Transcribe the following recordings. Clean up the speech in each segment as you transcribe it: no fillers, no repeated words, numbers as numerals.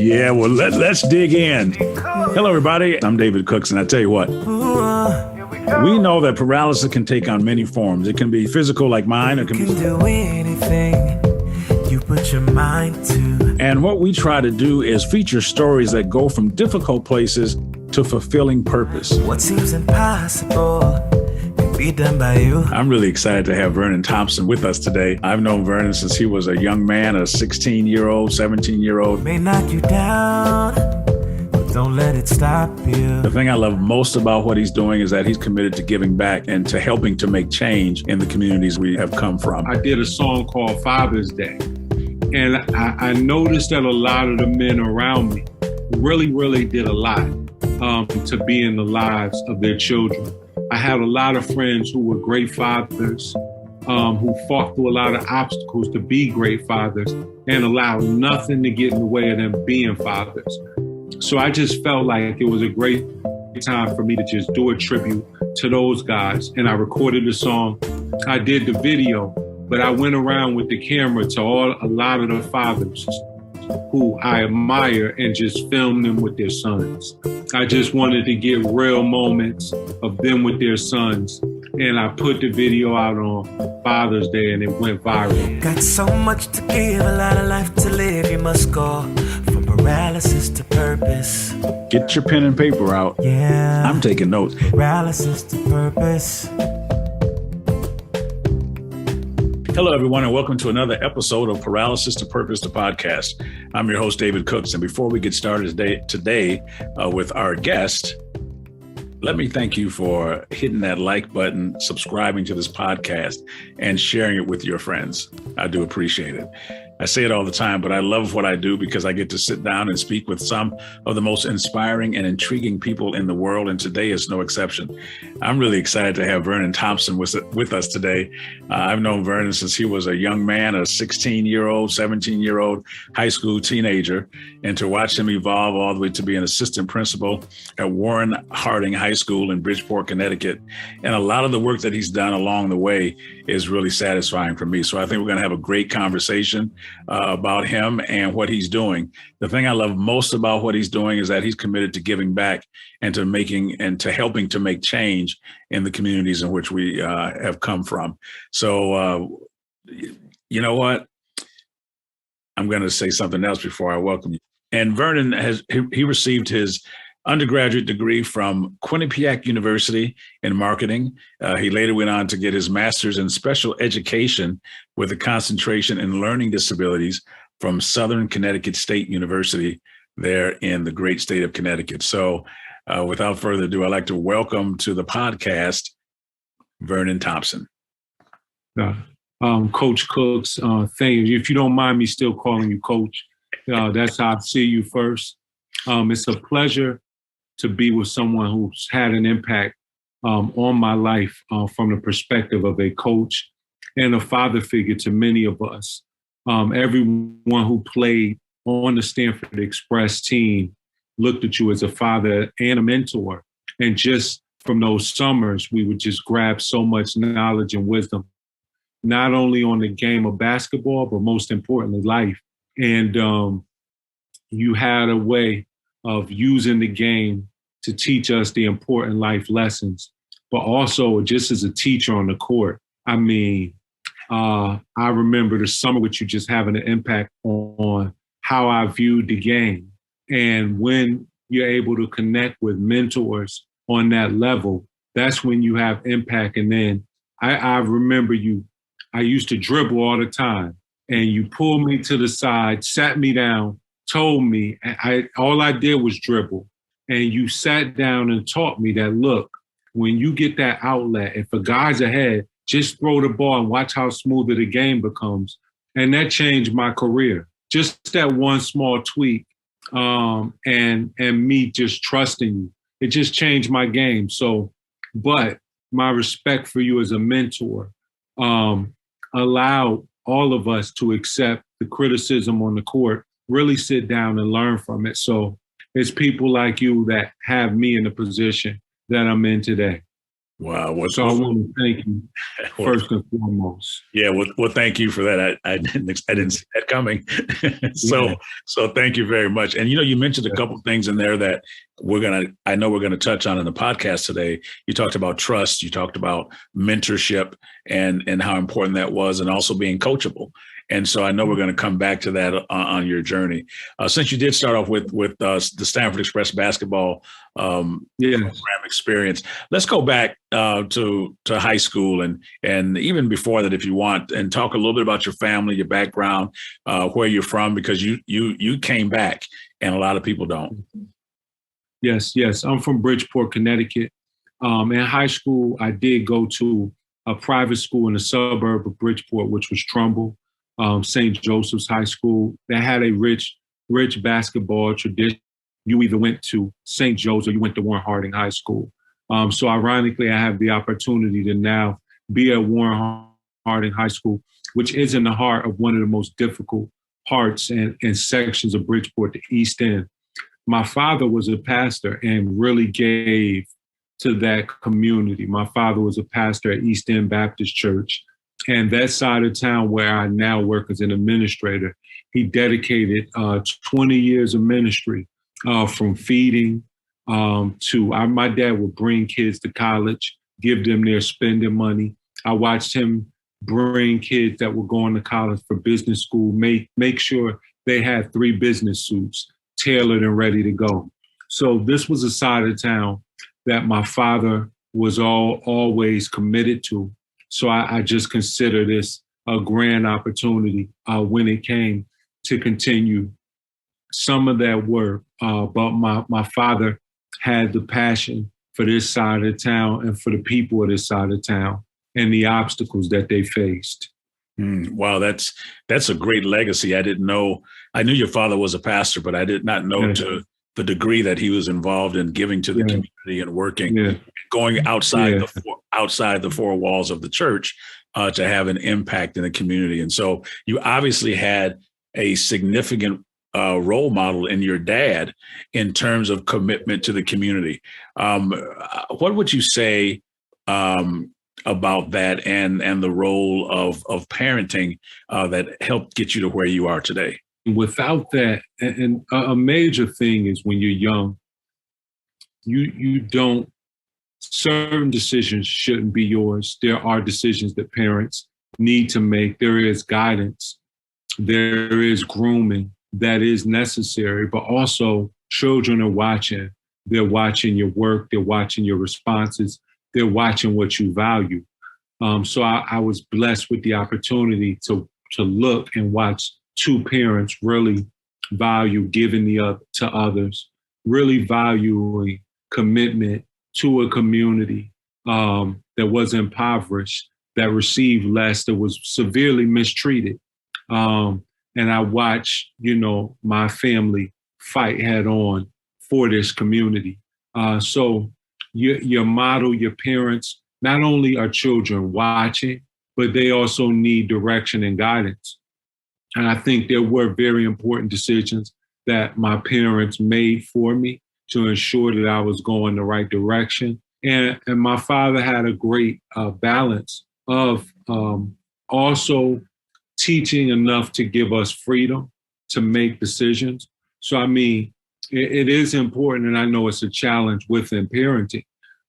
Yeah, well, let's dig in. Hello, everybody. I'm David Cooks, and I tell you what, we know that paralysis can take on many forms. It can be physical, like mine. It can do anything you put your mind to. And what we try to do is feature stories that go from difficult places to fulfilling purpose. What seems impossible can be done by you. I'm really excited to have Vernon Thompson with us today. I've known Vernon since he was a young man, a 16-year-old, 17-year-old. May knock you down, but don't let it stop you. The thing I love most about what he's doing is that he's committed to giving back and to helping to make change in the communities we have come from. I did a song called Father's Day, and I noticed that a lot of the men around me really did a lot to be in the lives of their children. I had a lot of friends who were great fathers, who fought through a lot of obstacles to be great fathers and allowed nothing to get in the way of them being fathers. So I just felt like it was a great time for me to just do a tribute to those guys. And I recorded the song. I did the video, but I went around with the camera to a lot of the fathers who I admire and just filmed them with their sons. I just wanted to get real moments of them with their sons. And I put the video out on Father's Day and it went viral. Got so much to give, a lot of life to live. You must go from paralysis to purpose. Get your pen and paper out. Yeah. I'm taking notes. Paralysis to purpose. Hello, everyone, and welcome to another episode of Paralysis to Purpose, the podcast. I'm your host, David Cooks. And before we get started today with our guest, let me thank you for hitting that like button, subscribing to this podcast, and sharing it with your friends. I do appreciate it. I say it all the time, but I love what I do because I get to sit down and speak with some of the most inspiring and intriguing people in the world, and today is no exception. I'm really excited to have Vernon Thompson with us today. I've known Vernon since he was a young man, a 16-year-old, 17-year-old high school teenager, and to watch him evolve all the way to be an assistant principal at Warren Harding High School in Bridgeport, Connecticut. And a lot of the work that he's done along the way is really satisfying for me. So I think we're going to have a great conversation about him and what he's doing. The thing I love most about what he's doing is that he's committed to giving back and to helping to make change in the communities in which we have come from. So, you know what? I'm going to say something else before I welcome you. And Vernon he received his undergraduate degree from Quinnipiac University in marketing. He later went on to get his master's in special education with a concentration in learning disabilities from Southern Connecticut State University there in the great state of Connecticut. So without further ado, I'd like to welcome to the podcast, Vernon Thompson. Coach Cooks, thank you. If you don't mind me still calling you Coach, that's how I see you first. It's a pleasure to be with someone who's had an impact on my life from the perspective of a coach and a father figure to many of us. Everyone who played on the Stanford Express team looked at you as a father and a mentor. And just from those summers, we would just grab so much knowledge and wisdom, not only on the game of basketball, but most importantly, life. And you had a way of using the game to teach us the important life lessons, but also just as a teacher on the court. I mean, I remember the summer with you just having an impact on how I viewed the game. And when you're able to connect with mentors on that level, that's when you have impact. And then I remember I used to dribble all the time, and you pulled me to the side, sat me down, told me, all I did was dribble. And you sat down and taught me that, look, when you get that outlet, if a guy's ahead, just throw the ball and watch how smoother the game becomes. And that changed my career. Just that one small tweak and me just trusting you. It just changed my game. So, but my respect for you as a mentor allowed all of us to accept the criticism on the court, really sit down and learn from it. So it's people like you that have me in the position that I'm in today. Wow. So I want to thank you first and foremost. Yeah. Well, thank you for that. I didn't see that coming. Yeah. So thank you very much. And, you mentioned a couple of things in there that I know we're going to touch on in the podcast today. You talked about trust. You talked about mentorship and how important that was, and also being coachable. And so I know we're going to come back to that on your journey. Since you did start off with the Stanford Express basketball program experience, let's go back to high school and even before that, if you want, and talk a little bit about your family, your background, where you're from, because you came back, and a lot of people don't. Yes. I'm from Bridgeport, Connecticut. In high school, I did go to a private school in the suburb of Bridgeport, which was Trumbull. St. Joseph's High School, that had a rich basketball tradition. You either went to St. Joe's or you went to Warren Harding High School. So ironically, I have the opportunity to now be at Warren Harding High School, which is in the heart of one of the most difficult parts and sections of Bridgeport, the East End. My father was a pastor and really gave to that community. My father was a pastor at East End Baptist Church. And that side of town where I now work as an administrator, he dedicated 20 years of ministry, from feeding to my dad would bring kids to college, give them their spending money. I watched him bring kids that were going to college for business school, make sure they had 3 business suits tailored and ready to go. So this was a side of town that my father was always committed to. So I just consider this a grand opportunity when it came to continue some of that work. But my father had the passion for this side of town and for the people of this side of town and the obstacles that they faced. Wow, that's a great legacy. I didn't know. I knew your father was a pastor, but I did not know to the degree that he was involved in giving to the community and working, going outside the 4 walls of the church to have an impact in the community. And so you obviously had a significant role model in your dad in terms of commitment to the community. What would you say about that and the role of parenting that helped get you to where you are today? Without that, and a major thing is when you're young, you don't, certain decisions shouldn't be yours. There are decisions that parents need to make. There is guidance. There is grooming that is necessary, but also children are watching. They're watching your work. They're watching your responses. They're watching what you value. So I was blessed with the opportunity to look and watch 2 parents really value giving to others, really valuing commitment to a community that was impoverished, that received less, that was severely mistreated. And I watched, my family fight head on for this community. So your model, your parents, not only are children watching, but they also need direction and guidance. And I think there were very important decisions that my parents made for me to ensure that I was going the right direction. And my father had a great balance of also teaching enough to give us freedom to make decisions. So, it is important, and I know it's a challenge within parenting.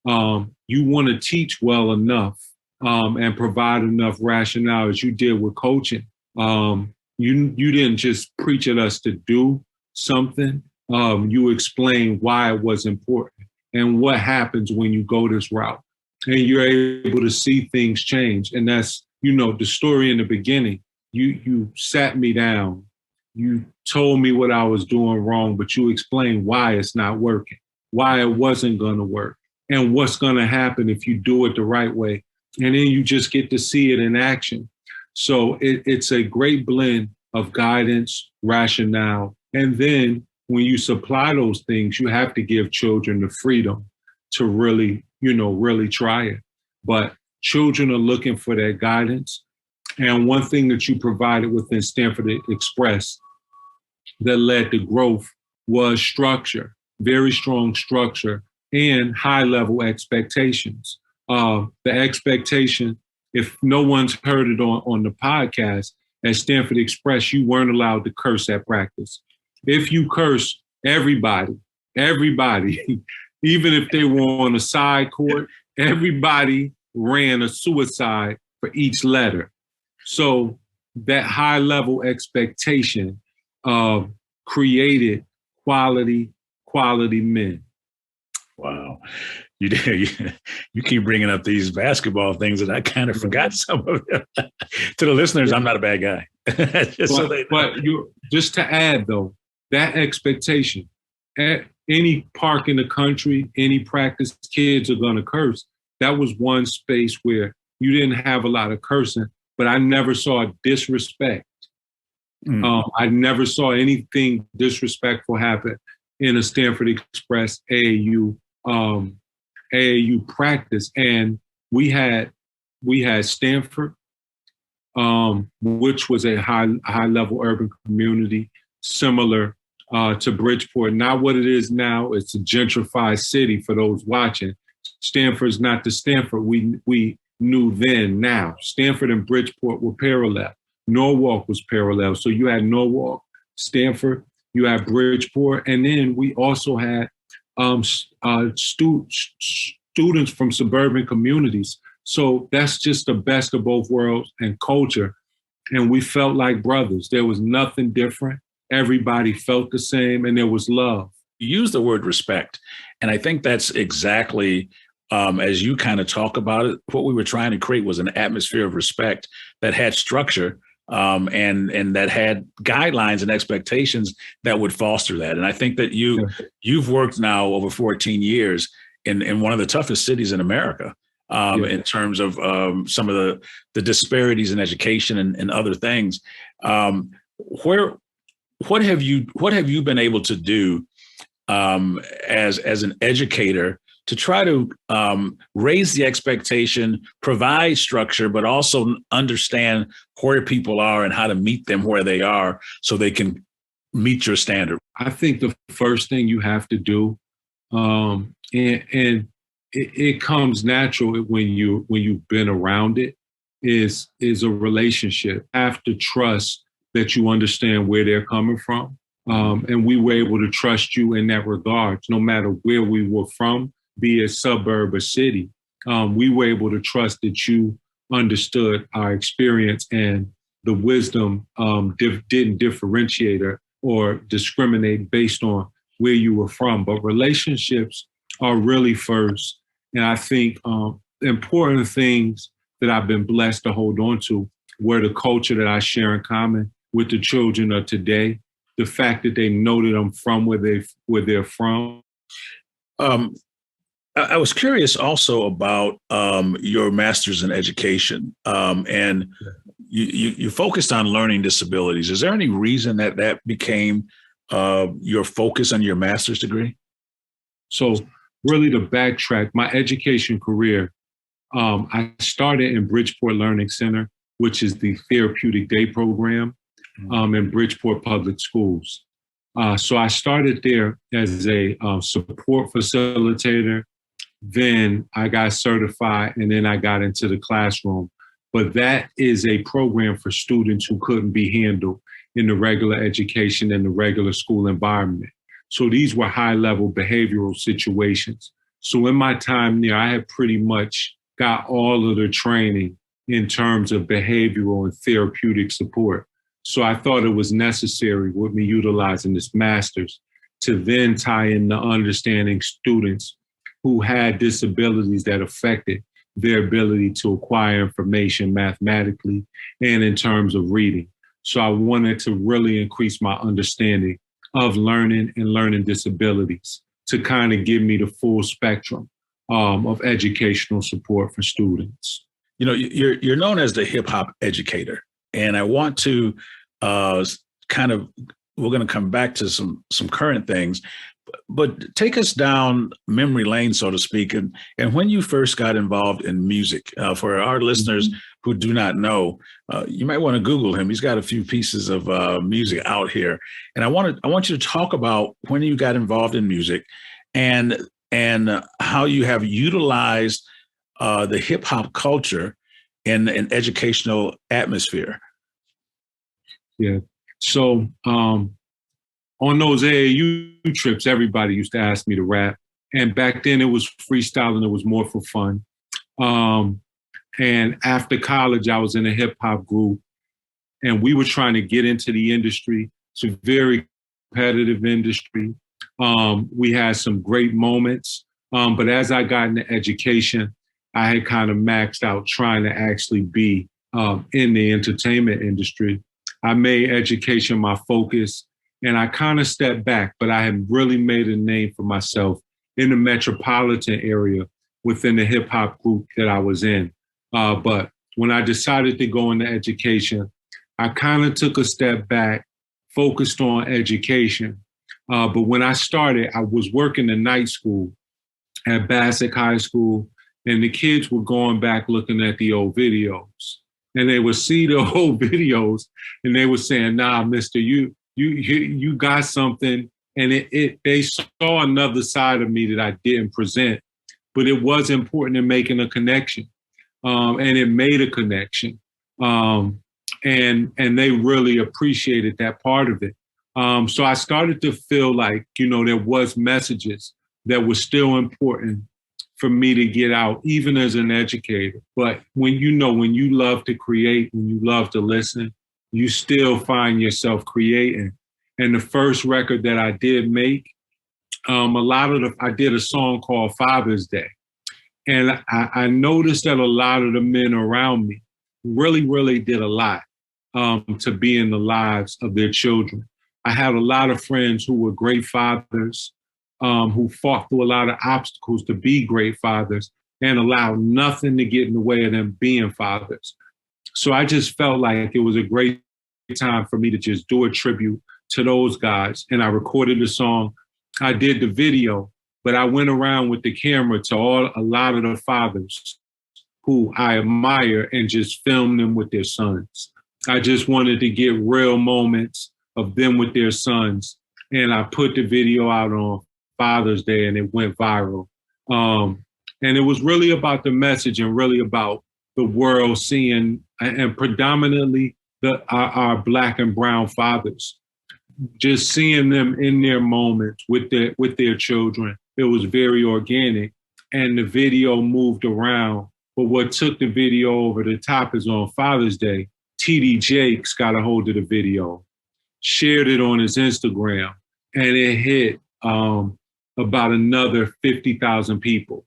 You want to teach well enough and provide enough rationale, as you did with coaching. You didn't just preach at us to do something. You explain why it was important and what happens when you go this route. And you're able to see things change. And that's, the story in the beginning. You sat me down. You told me what I was doing wrong, but you explained why it's not working, why it wasn't going to work, and what's going to happen if you do it the right way. And then you just get to see it in action. So it's a great blend of guidance, rationale. And then when you supply those things, you have to give children the freedom to really, really try it. But children are looking for that guidance. And one thing that you provided within Stanford Express that led to growth was structure, very strong structure and high level expectations. the expectation, if no one's heard it on the podcast, at Stanford Express, you weren't allowed to curse at practice. If you curse, everybody, even if they were on a side court, everybody ran a suicide for each letter. So that high level expectation created quality men. Wow. You keep bringing up these basketball things and I kind of forgot some of them. To the listeners, I'm not a bad guy. Just to add though, that expectation at any park in the country, any practice, kids are going to curse. That was one space where you didn't have a lot of cursing, but I never saw disrespect. I never saw anything disrespectful happen in a Stanford Express AAU practice. And we had Stanford, which was a high level urban community, similar to Bridgeport. Not what it is now. It's a gentrified city for those watching. Stanford's not the Stanford we knew then. Now, Stanford and Bridgeport were parallel. Norwalk was parallel. So you had Norwalk, Stanford, you had Bridgeport, and then we also had students from suburban communities. So that's just the best of both worlds and culture. And we felt like brothers. There was nothing different. Everybody felt the same, and there was love. You use the word respect. And I think that's exactly, as you kind of talk about it, what we were trying to create was an atmosphere of respect that had structure, and that had guidelines and expectations that would foster that. And I think that you've worked now over 14 years in one of the toughest cities in America, in terms of some of the disparities in education and other things. What have you been able to do as an educator to try to raise the expectation, provide structure, but also understand where people are and how to meet them where they are so they can meet your standard? I think the first thing you have to do, and it comes natural when you've been around it, is a relationship. You have to trust that you understand where they're coming from. And we were able to trust you in that regard, no matter where we were from, be it suburb or city. We were able to trust that you understood our experience and the wisdom didn't differentiate or discriminate based on where you were from. But relationships are really first. And I think important things that I've been blessed to hold on to were the culture that I share in common with the children of today, the fact that they know that I'm from where they're from. I was curious also about your master's in education, and you focused on learning disabilities. Is there any reason that became your focus on your master's degree? So really to backtrack, my education career, I started in Bridgeport Learning Center, which is the therapeutic day program in Bridgeport Public Schools. So I started there as a support facilitator. Then I got certified, and then I got into the classroom. But that is a program for students who couldn't be handled in the regular education and the regular school environment. So these were high-level behavioral situations. So in my time there, I had pretty much got all of the training in terms of behavioral and therapeutic support. So I thought it was necessary with me utilizing this master's to then tie in the understanding students who had disabilities that affected their ability to acquire information mathematically and in terms of reading. So I wanted to really increase my understanding of learning and learning disabilities to kind of give me the full spectrum of educational support for students. You know, you're known as the hip hop educator, and I want to we're going to come back to some current things, but take us down memory lane, so to speak. And when you first got involved in music, for our listeners who do not know, you might want to Google him. He's got a few pieces of music out here. And I want you to talk about when you got involved in music and how you have utilized the hip hop culture in an educational atmosphere? Yeah. So on those AAU trips, everybody used to ask me to rap. And back then it was freestyling. It was more for fun. And after college, I was in a hip hop group and we were trying to get into the industry. It's a very competitive industry. We had some great moments. But as I got into education, I had kind of maxed out trying to actually be in the entertainment industry. I made education my focus and I kind of stepped back, but I had really made a name for myself in the metropolitan area within the hip hop group that I was in. But when I decided to go into education, I kind of took a step back, focused on education. But when I started, I was working the night school at Bassett High School, and the kids were going back looking at the old videos. And they would see the old videos and they were saying, nah, mister, you got something. And they saw another side of me that I didn't present, but it was important in making a connection. And it made a connection. And they really appreciated that part of it. So I started to feel like, there was messages that were still important for me to get out, even as an educator. But when you love to create, when you love to listen, you still find yourself creating. And the first record that I did make, I did a song called Father's Day. And I noticed that a lot of the men around me really, really did a lot to be in the lives of their children. I had a lot of friends who were great fathers, who fought through a lot of obstacles to be great fathers and allowed nothing to get in the way of them being fathers. So I just felt like it was a great time for me to just do a tribute to those guys. And I recorded the song. I did the video, but I went around with the camera to a lot of the fathers who I admire and just filmed them with their sons. I just wanted to get real moments of them with their sons. And I put the video out on Father's Day and it went viral. And it was really about the message and really about the world seeing, and predominantly our Black and brown fathers, just seeing them in their moments with their children. It was very organic and the video moved around. But what took the video over the top is on Father's Day, TD Jakes got a hold of the video, shared it on his Instagram, and it hit about another 50,000 people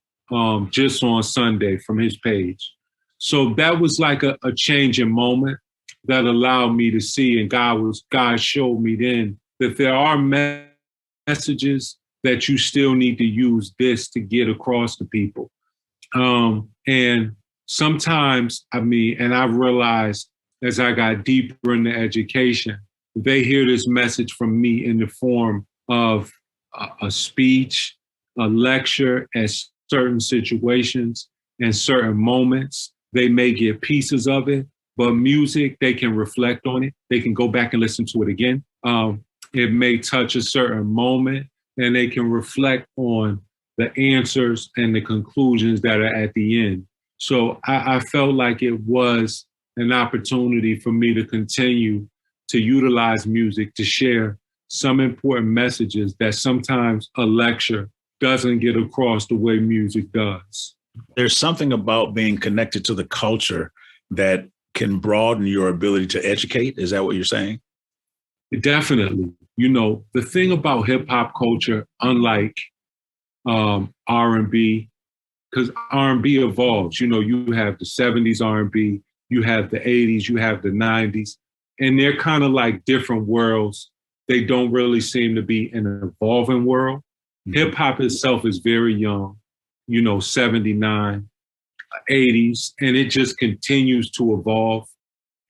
just on Sunday from his page. So that was like a changing moment that allowed me to see, and God showed me then that there are messages that you still need to use this to get across to people. And sometimes, and I realized as I got deeper into education, they hear this message from me in the form of a speech, a lecture at certain situations and certain moments. They may get pieces of it, but music, they can reflect on it. They can go back and listen to it again. It may touch a certain moment and they can reflect on the answers and the conclusions that are at the end. So I felt like it was an opportunity for me to continue to utilize music to share some important messages that sometimes a lecture doesn't get across the way music does. There's something about being connected to the culture that can broaden your ability to educate. Is that what you're saying? Definitely. The thing about hip hop culture, unlike R&B, because R&B evolves. You have the 70s R&B, you have the 80s, you have the 90s, and they're kind of like different worlds. They don't really seem to be an evolving world. Mm-hmm. Hip hop itself is very young, 79, 80s, and it just continues to evolve.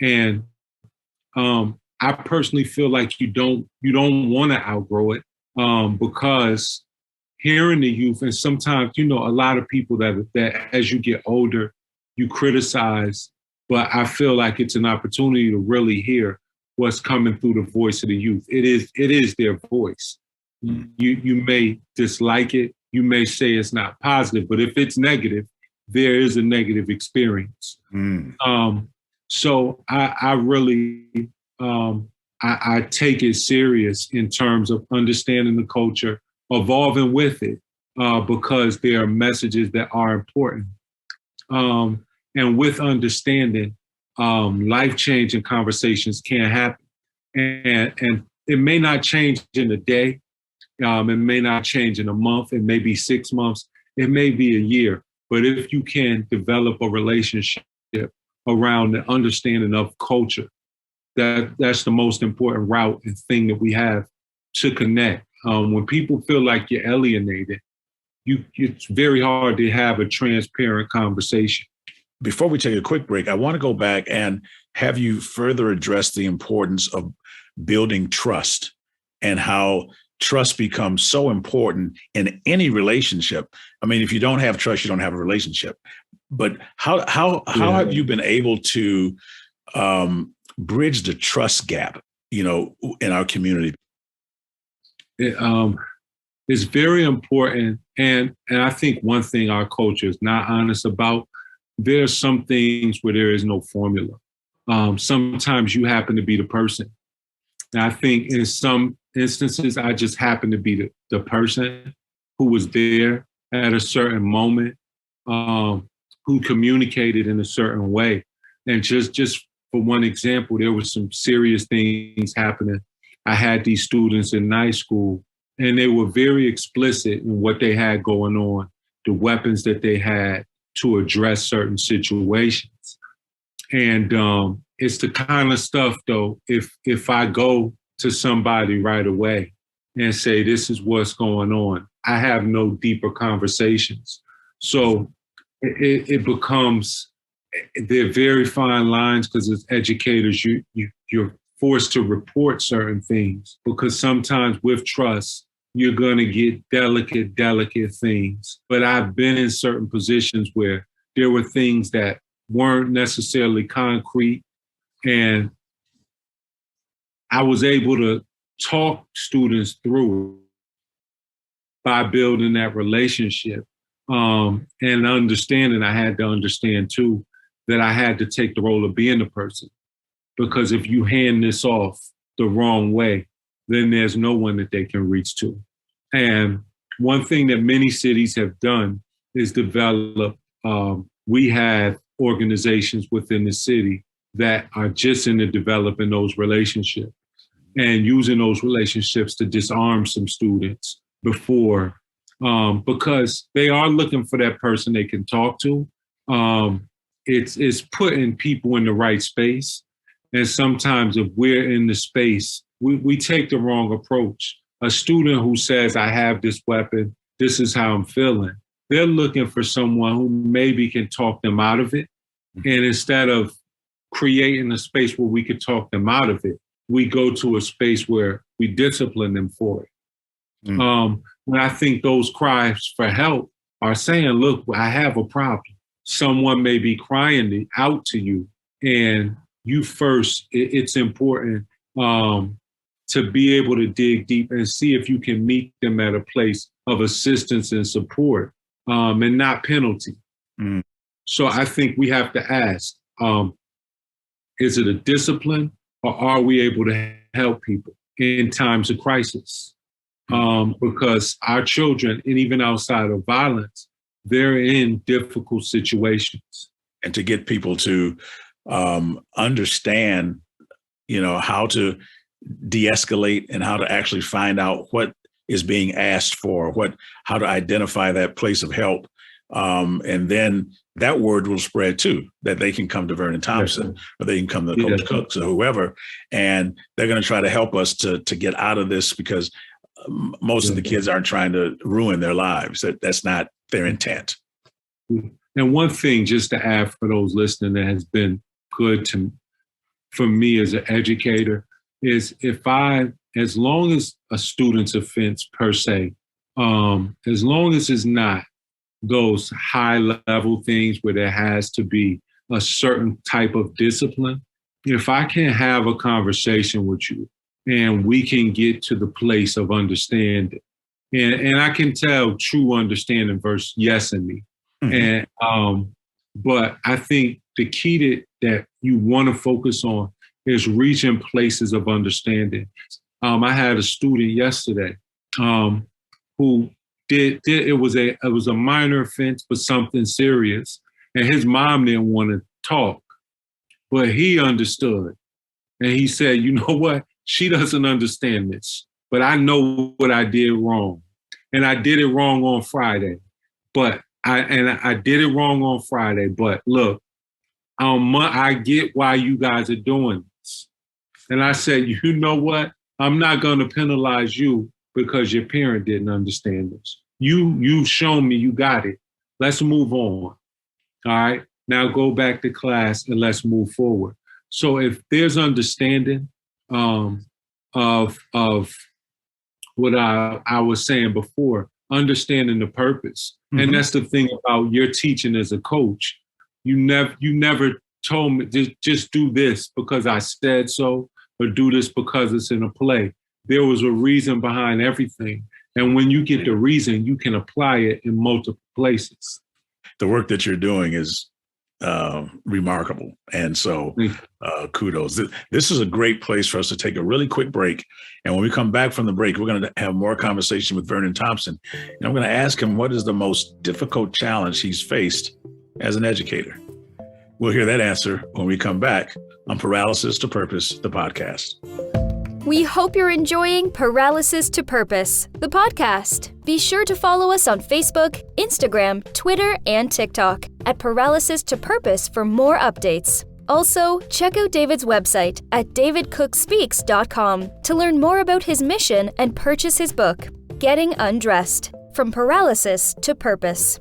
And I personally feel like you don't want to outgrow it because hearing the youth, and sometimes, a lot of people that as you get older, you criticize, but I feel like it's an opportunity to really hear what's coming through the voice of the youth. It is their voice. You may dislike it. You may say it's not positive, but if it's negative, there is a negative experience. So I really, I take it serious in terms of understanding the culture, evolving with it, because there are messages that are important. And with understanding, life-changing conversations can happen. And it may not change in a day. It may not change in a month. It may be 6 months. It may be a year. But if you can develop a relationship around the understanding of culture, that's the most important route and thing that we have to connect. When people feel like you're alienated, it's very hard to have a transparent conversation. Before we take a quick break, I want to go back and have you further address the importance of building trust and how trust becomes so important in any relationship. I mean, if you don't have trust, you don't have a relationship. But how have you been able to bridge the trust gap, in our community? It's very important. And I think one thing our culture is not honest about, there are some things where there is no formula. Sometimes you happen to be the person. And I think in some instances, I just happen to be the person who was there at a certain moment, who communicated in a certain way. And just for one example, there were some serious things happening. I had these students in night school, and they were very explicit in what they had going on, the weapons that they had to address certain situations. And it's the kind of stuff, though, if I go to somebody right away and say, this is what's going on, I have no deeper conversations. So it becomes, they're very fine lines, because as educators, you're forced to report certain things, because sometimes with trust, you're going to get delicate things. But I've been in certain positions where there were things that weren't necessarily concrete, and I was able to talk students through by building that relationship. And understanding, I had to understand too, that I had to take the role of being the person. Because if you hand this off the wrong way, then there's no one that they can reach to. And one thing that many cities have done is develop, we have organizations within the city that are just into developing those relationships and using those relationships to disarm some students before, because they are looking for that person they can talk to. It's putting people in the right space. And sometimes if we're in the space, we take the wrong approach. A student who says, I have this weapon, this is how I'm feeling, they're looking for someone who maybe can talk them out of it. And instead of creating a space where we could talk them out of it, we go to a space where we discipline them for it. And I think those cries for help are saying, look, I have a problem. Someone may be crying out to you, and you first, it's important to be able to dig deep and see if you can meet them at a place of assistance and support, and not penalty. So I think we have to ask, is it a discipline, or are we able to help people in times of crisis? Because our children, and even outside of violence, they're in difficult situations. And to get people to understand, how to de-escalate and how to actually find out what is being asked for, how to identify that place of help. And then that word will spread too, that they can come to Vernon Thompson, or they can come to Coach Cooks or whoever, and they're going to try to help us to get out of this, because most of the kids aren't trying to ruin their lives. That's not their intent. And one thing, just to add for those listening, that has been good for me as an educator, is as long as a student's offense per se, as long as it's not those high level things where there has to be a certain type of discipline, if I can have a conversation with you and we can get to the place of understanding, and I can tell true understanding versus yes in me, And but I think the key that you want to focus on is reaching places of understanding. I had a student yesterday who did it was a minor offense, but something serious, and his mom didn't want to talk, but he understood, and he said, "You know what? She doesn't understand this, but I know what I did wrong, and I did it wrong on Friday, but I did it wrong on Friday, but look, I get why you guys are doing this." And I said, "You know what? I'm not going to penalize you because your parent didn't understand this. You've shown me you got it. Let's move on. All right. Now go back to class and let's move forward." So if there's understanding of what I was saying before, understanding the purpose. And that's the thing about your teaching as a coach. You never told me just do this because I said so, or do this because it's in a play. There was a reason behind everything. And when you get the reason, you can apply it in multiple places. The work that you're doing is remarkable. And so kudos. This is a great place for us to take a really quick break. And when we come back from the break, we're going to have more conversation with Vernon Thompson. And I'm going to ask him what is the most difficult challenge he's faced as an educator. We'll hear that answer when we come back on Paralysis to Purpose, the podcast. We hope you're enjoying Paralysis to Purpose, the podcast. Be sure to follow us on Facebook, Instagram, Twitter, and TikTok at Paralysis to Purpose for more updates. Also, check out David's website at davidcookspeaks.com to learn more about his mission and purchase his book, Getting Undressed, From Paralysis to Purpose.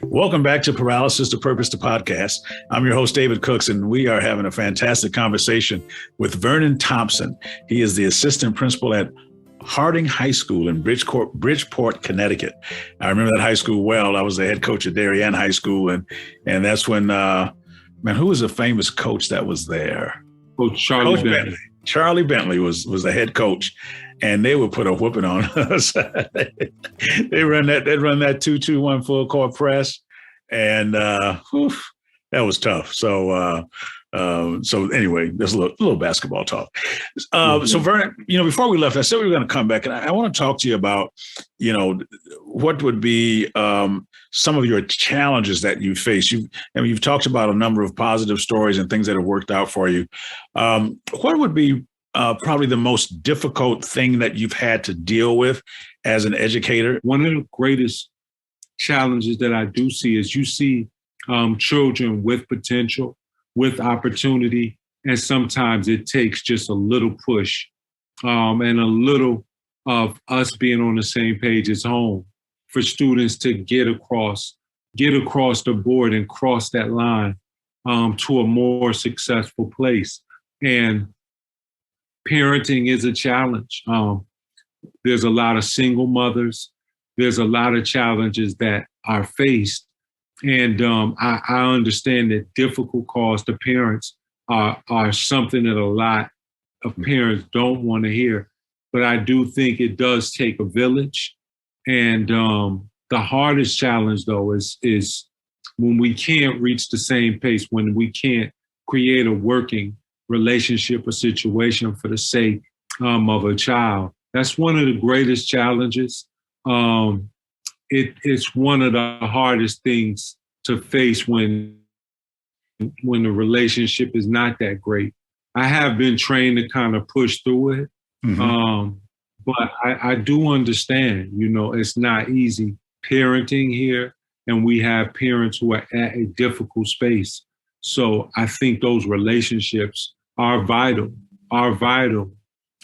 Welcome back to Paralysis to Purpose, the podcast. I'm your host, David Cooks, and we are having a fantastic conversation with Vernon Thompson. He is the assistant principal at Harding High School in Bridgeport, Connecticut. I remember that high school well. I was the head coach at Darien High School, and that's when, who was a famous coach that was there? Coach Charlie Bentley. Charlie Bentley was the head coach, and they would put a whooping on us. They'd run that 2-2-1 full court press. And that was tough. So anyway, there's a little basketball talk. So Vernon, before we left, I said we were going to come back, and I want to talk to you about, what would be some of your challenges that you face. You've talked about a number of positive stories and things that have worked out for you. What would be probably the most difficult thing that you've had to deal with as an educator? One of the greatest challenges that I do see is you see children with potential, with opportunity, and sometimes it takes just a little push and a little of us being on the same page as home for students to get across the board and cross that line to a more successful place. And parenting is a challenge. There's a lot of single mothers. There's a lot of challenges that are faced. And I understand that difficult calls to parents are something that a lot of parents don't want to hear. But I do think it does take a village. And the hardest challenge, though, is when we can't reach the same pace, when we can't create a working relationship or situation for the sake of a child. That's one of the greatest challenges. It's one of the hardest things to face when the relationship is not that great. I have been trained to kind of push through it, but I do understand, it's not easy parenting here, and we have parents who are at a difficult space. So I think those relationships are vital.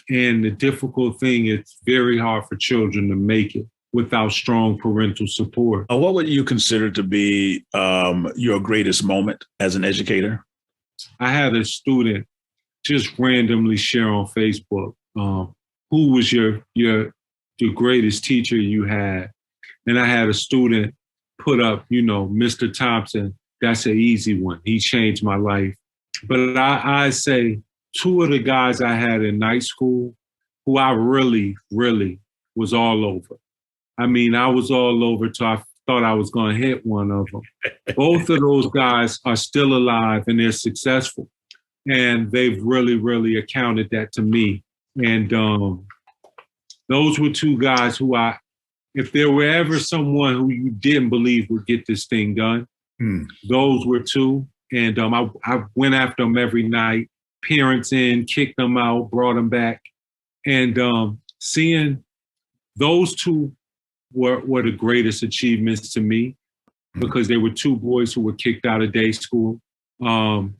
And the difficult thing, it's very hard for children to make it without strong parental support. What would you consider to be your greatest moment as an educator? I had a student just randomly share on Facebook, who was your greatest teacher you had? And I had a student put up, Mr. Thompson, that's an easy one. He changed my life. But I say two of the guys I had in night school who I really, really was all over. I mean, I was all over till thought I was going to hit one of them. Both of those guys are still alive and they're successful. And they've really, really accounted that to me. And those were two guys who if there were ever someone who you didn't believe would get this thing done, those were two. And I went after them every night, parents in, kicked them out, brought them back. And seeing those two were the greatest achievements to me, because they were two boys who were kicked out of day school, who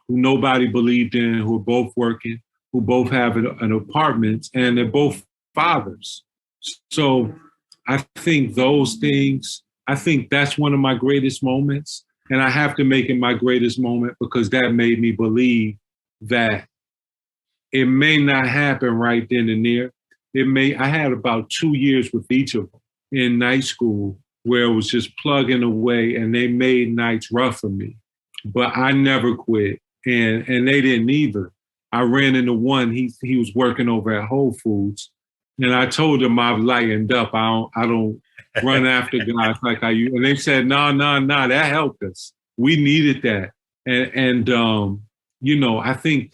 nobody believed in, who were both working, who both have an apartment, and they're both fathers. So I think those things, I think that's one of my greatest moments. And I have to make it my greatest moment because that made me believe that it may not happen right then and there. I had about 2 years with each of them in night school where it was just plugging away, and they made nights rough for me. But I never quit, and they didn't either. I ran into one, he was working over at Whole Foods, and I told him I've lightened up. I don't run after guys like I used. And they said, no, that helped us. We needed that. And I think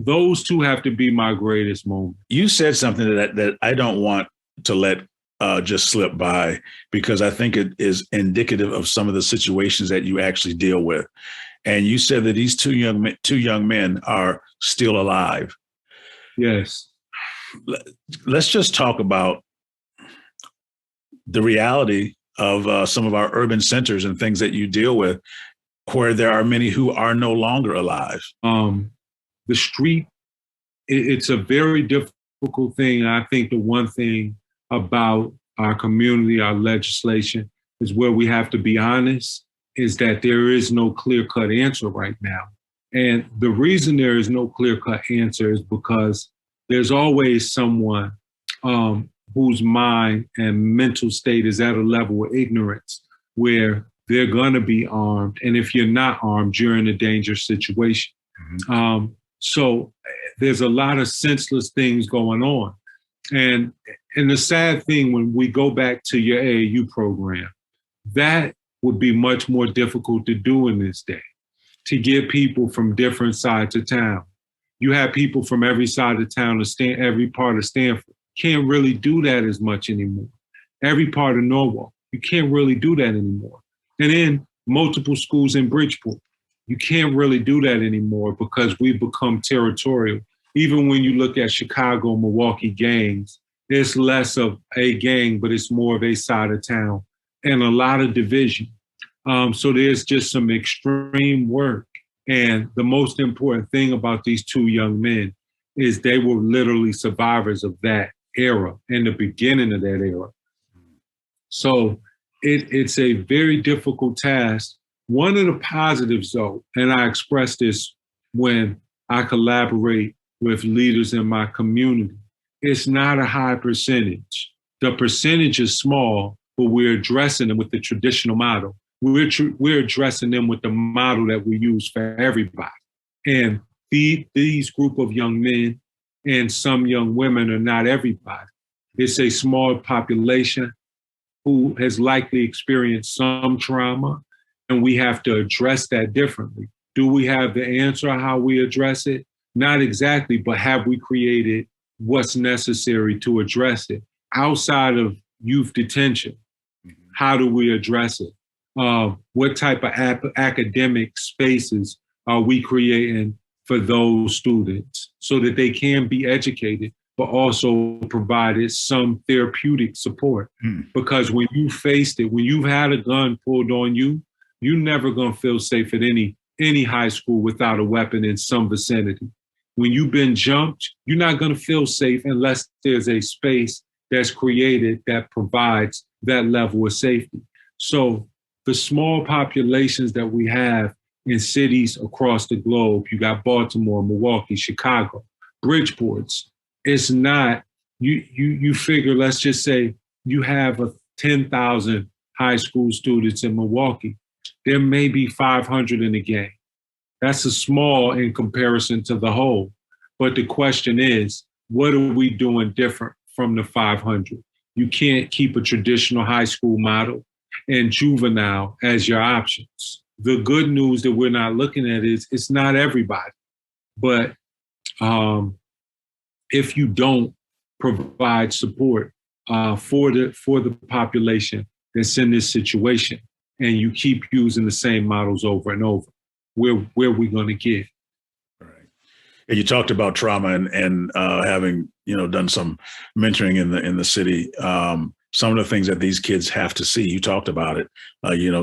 those two have to be my greatest moment. You said something that I don't want to let just slip by, because I think it is indicative of some of the situations that you actually deal with. And you said that these two young men are still alive. Yes. Let's just talk about the reality of some of our urban centers and things that you deal with, where there are many who are no longer alive. The street, it's a very difficult thing. I think the one thing about our community, our legislation, is where we have to be honest, is that there is no clear-cut answer right now. And the reason there is no clear-cut answer is because there's always someone whose mind and mental state is at a level of ignorance where they're going to be armed. And if you're not armed, you're in a dangerous situation. Mm-hmm. So there's a lot of senseless things going on. And the sad thing, when we go back to your AAU program, that would be much more difficult to do in this day, to get people from different sides of town. You have people from every side of town, every part of Stanford. Can't really do that as much anymore. Every part of Norwalk, you can't really do that anymore. And then multiple schools in Bridgeport, you can't really do that anymore because we've become territorial. Even when you look at Chicago, Milwaukee gangs, it's less of a gang, but it's more of a side of town and a lot of division. So there's just some extreme work. And the most important thing about these two young men is they were literally survivors of that era and the beginning of that era. So it's a very difficult task. One of the positives, though, and I express this when I collaborate with leaders in my community, it's not a high percentage. The percentage is small, but we're addressing them with the traditional model. We're addressing them with the model that we use for everybody. And these group of young men and some young women are not everybody. It's a small population who has likely experienced some trauma, and we have to address that differently. Do we have the answer how we address it? Not exactly, but have we created what's necessary to address it? Outside of youth detention, how do we address it? What type of academic spaces are we creating for those students so that they can be educated, but also provided some therapeutic support? Because when you faced it, when you've had a gun pulled on you, you're never going to feel safe at any high school without a weapon in some vicinity. When you've been jumped, you're not going to feel safe unless there's a space that's created that provides that level of safety. So the small populations that we have in cities across the globe, you got Baltimore, Milwaukee, Chicago, Bridgeports, it's not, you figure, let's just say you have 10,000 high school students in Milwaukee. There may be 500 in the gang. That's a small in comparison to the whole. But the question is, what are we doing different from the 500? You can't keep a traditional high school model and juvenile as your options. The good news that we're not looking at is it's not everybody, but if you don't provide support for the population that's in this situation, and you keep using the same models over and over, where are we going to get? Right. And you talked about trauma and having done some mentoring in the city. Some of the things that these kids have to see, you talked about it.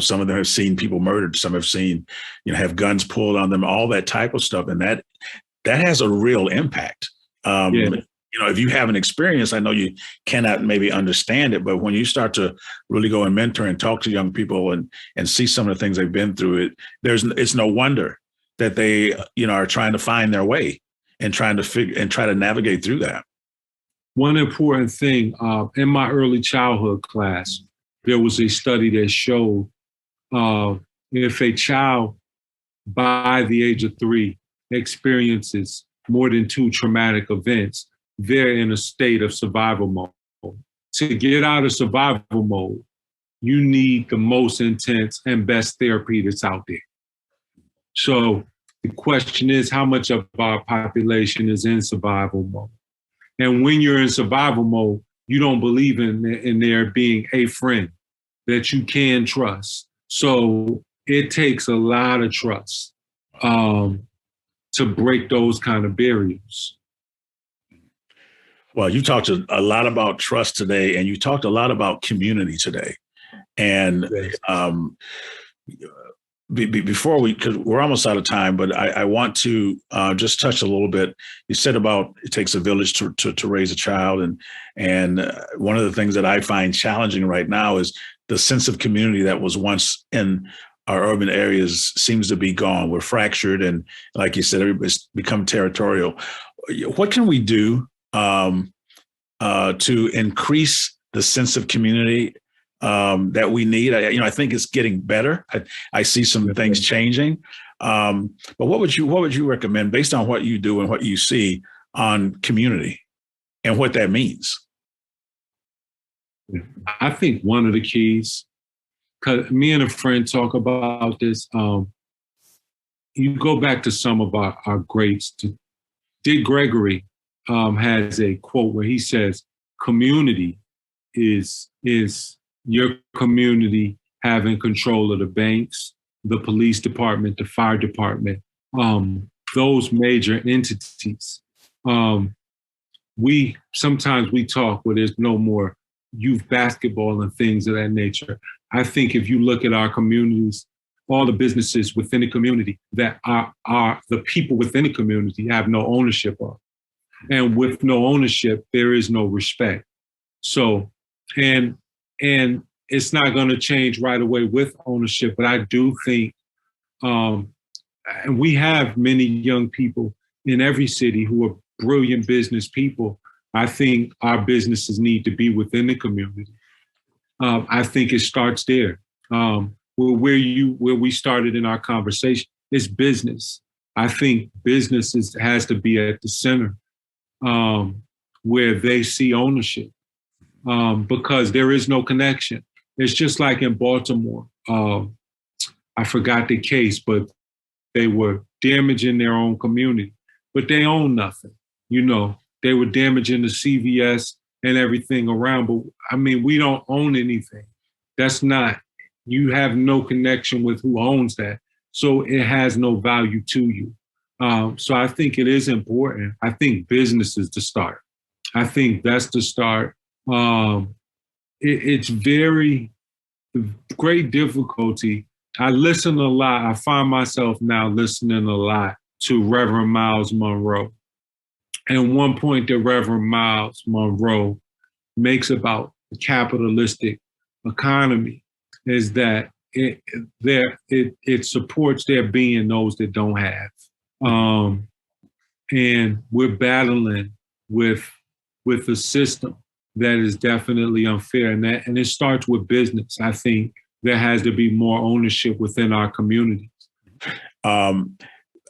Some of them have seen people murdered. Some have seen, have guns pulled on them, all that type of stuff, and that has a real impact. If you haven't experienced, I know you cannot maybe understand it, but when you start to really go and mentor and talk to young people and see some of the things they've been through, it's no wonder that they, are trying to find their way and try to navigate through that. One important thing, in my early childhood class, there was a study that showed if a child by the age of 3 experiences more than 2 traumatic events, they're in a state of survival mode. To get out of survival mode, you need the most intense and best therapy that's out there. So the question is, how much of our population is in survival mode? And when you're in survival mode, you don't believe in there being a friend that you can trust. So it takes a lot of trust to break those kind of barriers. Well, you talked a lot about trust today, and you talked a lot about community today. And before because we're almost out of time, but I want to just touch a little bit. You said about it takes a village to raise a child. And one of the things that I find challenging right now is the sense of community that was once in our urban areas seems to be gone. We're fractured. And like you said, everybody's become territorial. What can we do to increase the sense of community that we need? I think it's getting better. I see some things changing. But what would you recommend based on what you do and what you see on community and what that means? I think one of the keys, because me and a friend talk about this, you go back to some of our greats. Dick Gregory has a quote where he says, community is your community having control of the banks, the police department, the fire department, those major entities. Sometimes we talk where there's no more youth basketball and things of that nature. I think if you look at our communities, all the businesses within the community that are the people within the community have no ownership of. And with no ownership, there is no respect. So, and it's not going to change right away with ownership, but I do think, and we have many young people in every city who are brilliant business people. I think our businesses need to be within the community. I think it starts there. Where we started in our conversation is business. I think business has to be at the center where they see ownership because there is no connection. It's just like in Baltimore. I forgot the case, but they were damaging their own community, but they own nothing. They were damaging the CVS and everything around. But I mean, we don't own anything. You have no connection with who owns that. So it has no value to you. So I think it is important. I think business is the start. I think that's the start. It's very great difficulty. I listen a lot. I find myself now listening a lot to Reverend Miles Monroe. And one point that Reverend Miles Monroe makes about the capitalistic economy is that it supports there being those that don't have. And we're battling with a system that is definitely unfair. And it starts with business. I think there has to be more ownership within our communities.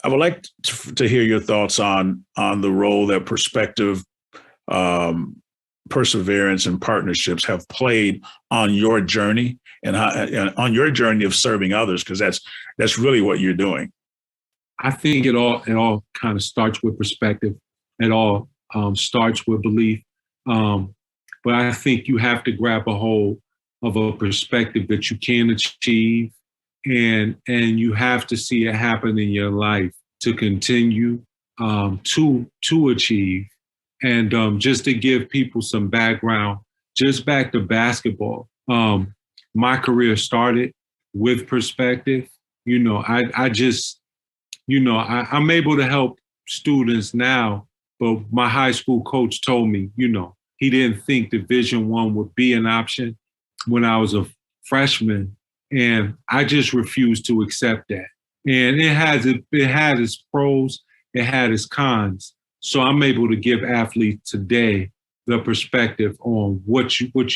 I would like to hear your thoughts on the role that perspective perseverance and partnerships have played on your journey and on your journey of serving others? Because that's really what you're doing. I think it all kind of starts with perspective. It all starts with belief. But I think you have to grab a hold of a perspective that you can achieve, and you have to see it happen in your life to continue to achieve. And just to give people some background, just back to basketball, my career started with perspective. You know, I just, you know, I'm able to help students now, but my high school coach told me, you know, he didn't think Division I would be an option when I was a freshman, and I just refused to accept that. And it had its pros, it had its cons. So I'm able to give athletes today the perspective on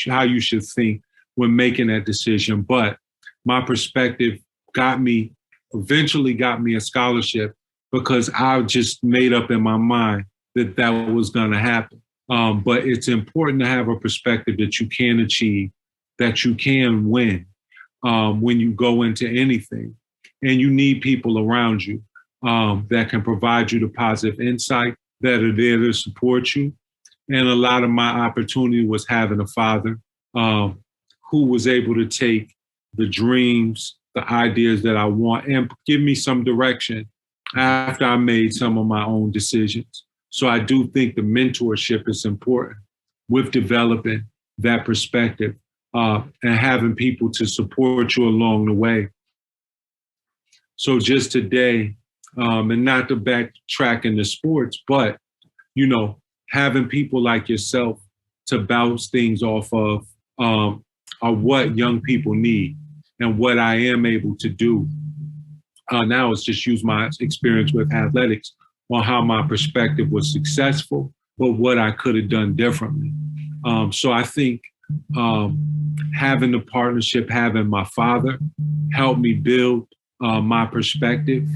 how you should think when making that decision. But my perspective eventually got me a scholarship because I just made up in my mind that was going to happen. But it's important to have a perspective that you can achieve, that you can win when you go into anything. And you need people around you that can provide you the positive insight, that are there to support you. And a lot of my opportunity was having a father who was able to take the dreams, the ideas that I want, and give me some direction after I made some of my own decisions. So I do think the mentorship is important with developing that perspective and having people to support you along the way. So just today, and not to backtrack into sports, but, you know, having people like yourself to bounce things off of are what young people need and what I am able to do. Now it's just use my experience with athletics on how my perspective was successful, but what I could have done differently. So I think having the partnership, having my father help me build my perspective.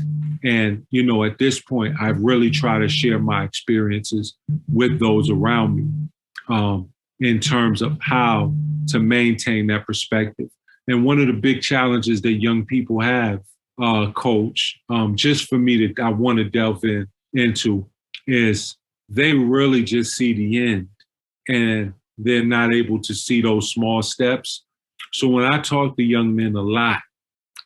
And, you know, at this point, I really try to share my experiences with those around me in terms of how to maintain that perspective. And one of the big challenges that young people have, Coach, just for me I want to delve into is they really just see the end and they're not able to see those small steps. So when I talk to young men a lot,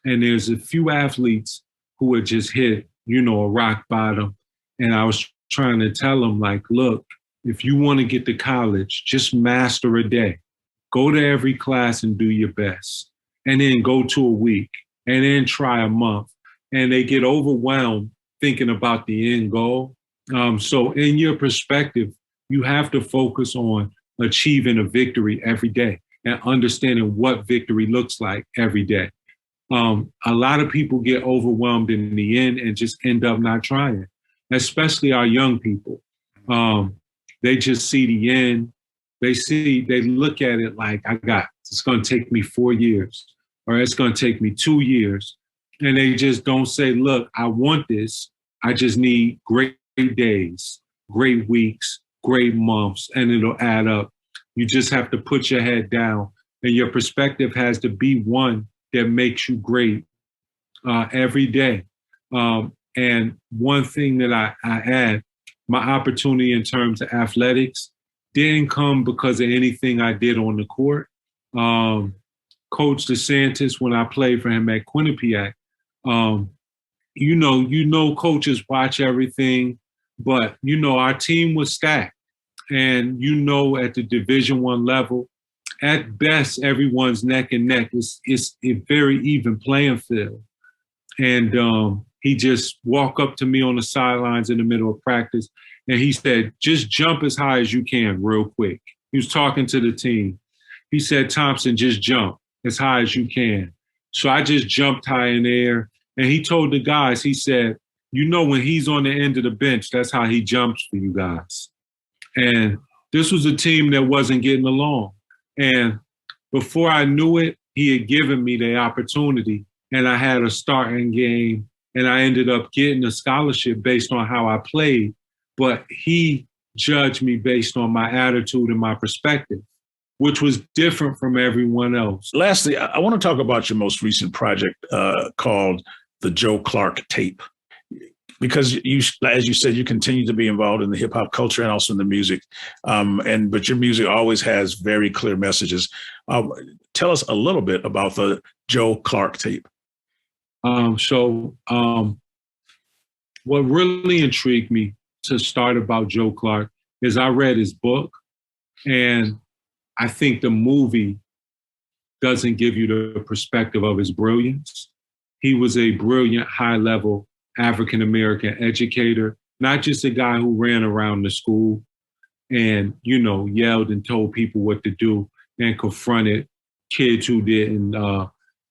and there's a few athletes who had just hit, you know, a rock bottom, and I was trying to tell them, like, look, if you want to get to college, just master a day. Go to every class and do your best. And then go to a week and then try a month. And they get overwhelmed thinking about the end goal. So in your perspective, you have to focus on achieving a victory every day and understanding what victory looks like every day. A lot of people get overwhelmed in the end and just end up not trying, especially our young people. They just see the end. They look at it like, it's going to take me 4 years, or it's going to take me 2 years. And they just don't say, look, I want this. I just need great days, great weeks, great months, and it'll add up. You just have to put your head down, and your perspective has to be one that makes you great every day. And one thing that I had, my opportunity in terms of athletics didn't come because of anything I did on the court. Coach DeSantis, when I played for him at Quinnipiac, you know, coaches watch everything, but, you know, our team was stacked. And, you know, at the Division I level, at best, everyone's neck and neck. It's a very even playing field. And he just walked up to me on the sidelines in the middle of practice, and he said, just jump as high as you can real quick. He was talking to the team. He said, Thompson, just jump as high as you can. So I just jumped high in the air. And he told the guys, he said, you know, when he's on the end of the bench, that's how he jumps for you guys. And this was a team that wasn't getting along. And before I knew it, he had given me the opportunity, and I had a starting game, and I ended up getting a scholarship based on how I played. But he judge me based on my attitude and my perspective, which was different from everyone else. Lastly, I want to talk about your most recent project called the Joe Clark Tape. Because you, as you said, you continue to be involved in the hip hop culture and also in the music, but your music always has very clear messages. Tell us a little bit about the Joe Clark Tape. What really intrigued me to start about Joe Clark is I read his book, and I think the movie doesn't give you the perspective of his brilliance. He was a brilliant, high-level African-American educator, not just a guy who ran around the school and, yelled and told people what to do and confronted kids who didn't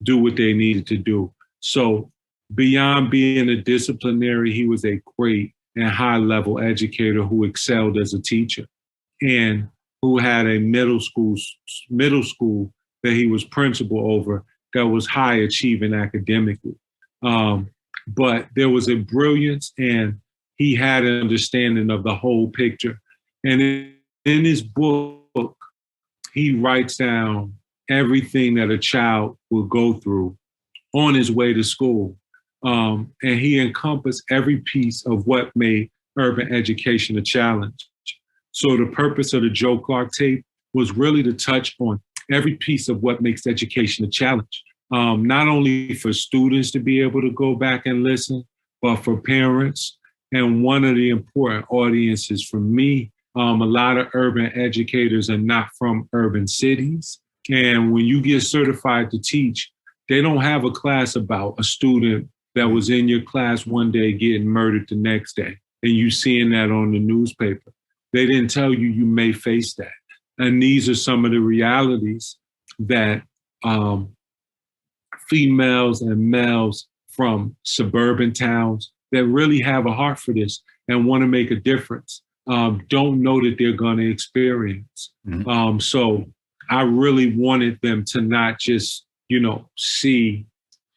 do what they needed to do. So beyond being a disciplinary, he was a great and high-level educator who excelled as a teacher and who had a middle school that he was principal over that was high achieving academically. But there was a brilliance, and he had an understanding of the whole picture. And in his book, he writes down everything that a child will go through on his way to school. And he encompassed every piece of what made urban education a challenge. So the purpose of the Joe Clark Tape was really to touch on every piece of what makes education a challenge. Not only for students to be able to go back and listen, but for parents. And one of the important audiences for me, a lot of urban educators are not from urban cities. And when you get certified to teach, they don't have a class about a student that was in your class one day getting murdered the next day, and you seeing that on the newspaper. They didn't tell you you may face that. And these are some of the realities that females and males from suburban towns that really have a heart for this and want to make a difference don't know that they're going to experience. Mm-hmm. So I really wanted them to not just, see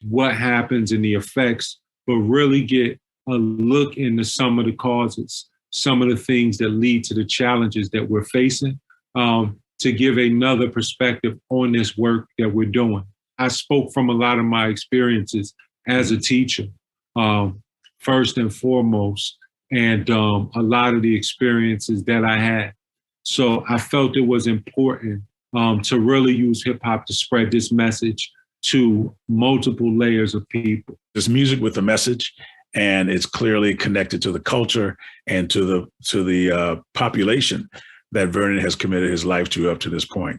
what happens and the effects, but really get a look into some of the causes, some of the things that lead to the challenges that we're facing, to give another perspective on this work that we're doing. I spoke from a lot of my experiences as a teacher, first and foremost, and a lot of the experiences that I had. So I felt it was important to really use hip hop to spread this message to multiple layers of people. There's music with a message, and it's clearly connected to the culture and to the population that Vernon has committed his life to up to this point.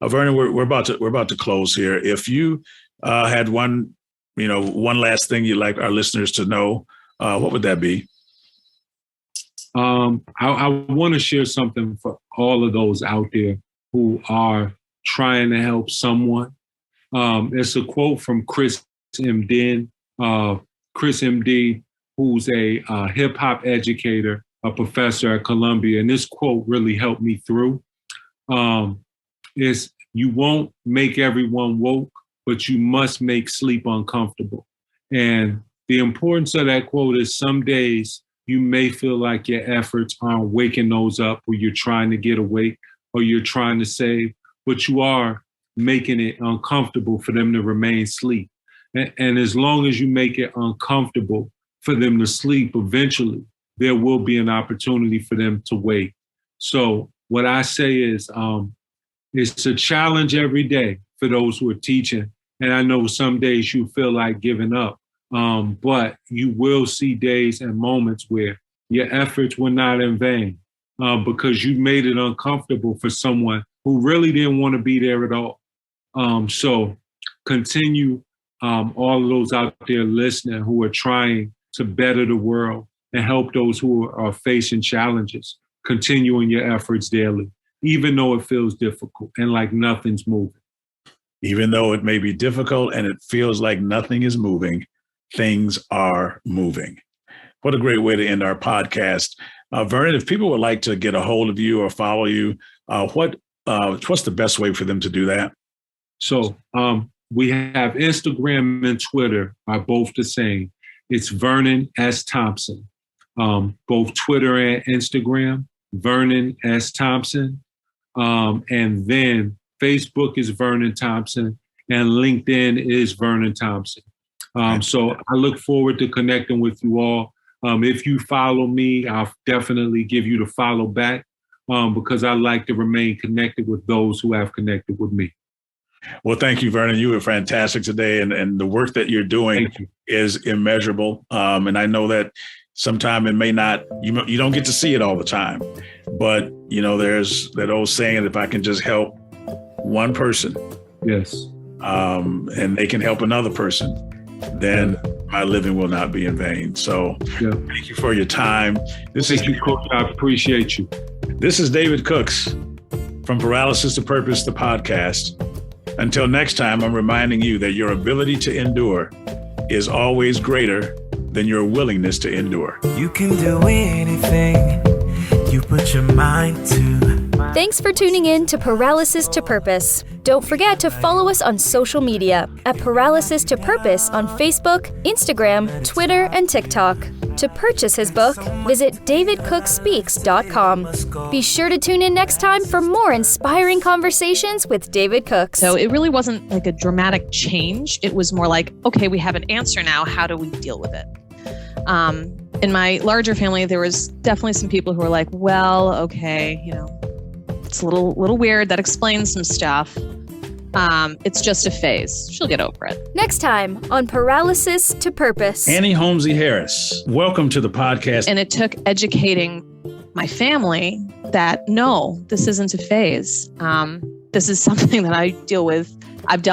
Vernon, we're about to close here. If you had one last thing you'd like our listeners to know, what would that be? I want to share something for all of those out there who are trying to help someone. It's a quote from Chris MD, who's a hip hop educator, a professor at Columbia. And this quote really helped me through. Is you won't make everyone woke, but you must make sleep uncomfortable. And the importance of that quote is some days you may feel like your efforts aren't waking those up, or you're trying to get awake, or you're trying to save, but you are making it uncomfortable for them to remain asleep. And as long as you make it uncomfortable for them to sleep, eventually there will be an opportunity for them to wake. So what I say is, it's a challenge every day for those who are teaching. And I know some days you feel like giving up, but you will see days and moments where your efforts were not in vain, because you made it uncomfortable for someone who really didn't want to be there at all. So continue, all of those out there listening who are trying to better the world and help those who are facing challenges, continuing your efforts daily, even though it feels difficult and like nothing's moving. Even though it may be difficult and it feels like nothing is moving, things are moving. What a great way to end our podcast. Vernon, if people would like to get a hold of you or follow you, what's the best way for them to do that? So we have Instagram and Twitter are both the same. It's Vernon S. Thompson, both Twitter and Instagram, Vernon S. Thompson. And then Facebook is Vernon Thompson, and LinkedIn is Vernon Thompson. So I look forward to connecting with you all. If you follow me, I'll definitely give you the follow back because I like to remain connected with those who have connected with me. Well, thank you, Vernon. You were fantastic today, and the work that you're doing is immeasurable. And I know that sometimes it may not, you don't get to see it all the time, but there's that old saying that if I can just help one person, yes, and they can help another person, then my living will not be in vain. So thank you for your time. Thank you, Coach. I appreciate you. This is David Cooks from Paralysis to Purpose, the podcast. Until next time, I'm reminding you that your ability to endure is always greater than your willingness to endure. You can do anything you put your mind to. Thanks for tuning in to Paralysis to Purpose. Don't forget to follow us on social media at Paralysis to Purpose on Facebook, Instagram, Twitter, and TikTok. To purchase his book, visit davidcookspeaks.com. Be sure to tune in next time for more inspiring conversations with David Cooks. So it really wasn't like a dramatic change. It was more like, okay, we have an answer now. How do we deal with it? In my larger family, there was definitely some people who were like, well, okay, it's a little weird. That explains some stuff. It's just a phase. She'll get over it. Next time on Paralysis to Purpose. Annie Holmesy Harris, welcome to the podcast. And it took educating my family that, no, this isn't a phase. This is something that I've dealt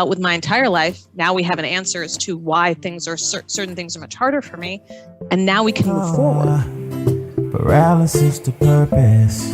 with my entire life. Now we have an answer as to why certain things are much harder for me. And now we can move forward. Paralysis to purpose.